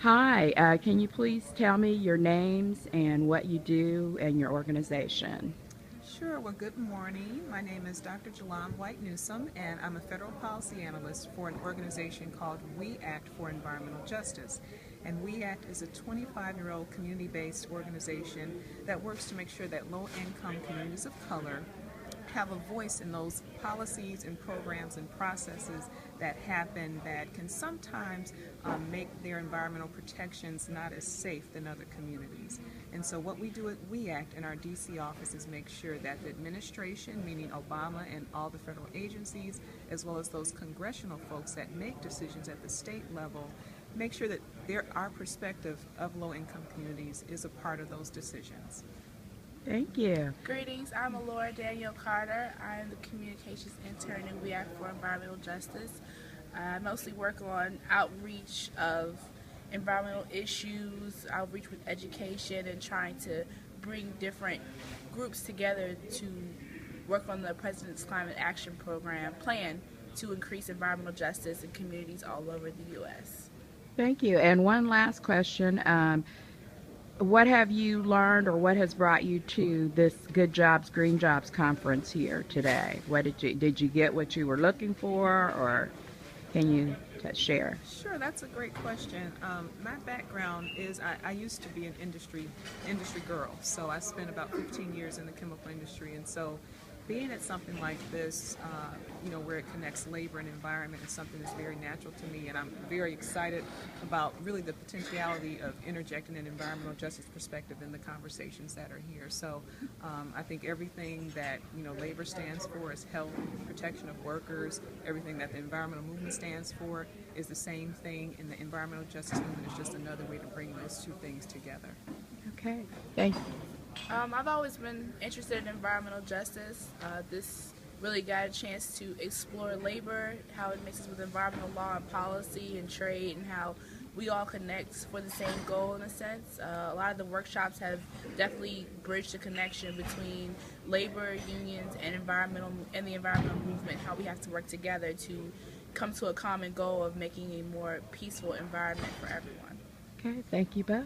Hi, can you please tell me your names and what you do and your organization? Sure. Well, good morning. My name is Dr. Jalon White Newsom, and I'm a federal policy analyst for an organization called We Act for Environmental Justice. And We Act is a 25-year-old community based organization that works to make sure that low income communities of color have a voice in those policies and programs and processes that happen that can sometimes make their environmental protections not as safe than other communities. And so what we do at We Act in our DC office is make sure that the administration, meaning Obama and all the federal agencies, as well as those congressional folks that make decisions at the state level, make sure that our perspective of low-income communities is a part of those decisions. Thank you. Greetings, I'm Alora Danielle Carter. I am the Communications Intern in We Act for Environmental Justice. I mostly work on outreach of environmental issues, outreach with education, and trying to bring different groups together to work on the President's Climate Action Program plan to increase environmental justice in communities all over the U.S. Thank you. And one last question. What have you learned or what has brought you to this Good Jobs, Green Jobs conference here today? What did you get what you were looking for, or can you share? Sure, that's a great question. My background is I used to be an industry girl, so I spent about 15 years in the chemical industry, and so being at something like this, where it connects labor and environment is something that's very natural to me, and I'm very excited about really the potentiality of interjecting an environmental justice perspective in the conversations that are here. So I think everything that labor stands for is health, protection of workers. Everything that the environmental movement stands for is the same thing in the environmental justice movement. It's just another way to bring those two things together. Okay. Thank you. I've always been interested in environmental justice. This really got a chance to explore labor, how it mixes with environmental law and policy and trade, and how we all connect for the same goal in a sense. A lot of the workshops have definitely bridged the connection between labor, unions, and the environmental movement, how we have to work together to come to a common goal of making a more peaceful environment for everyone. Okay. Thank you both.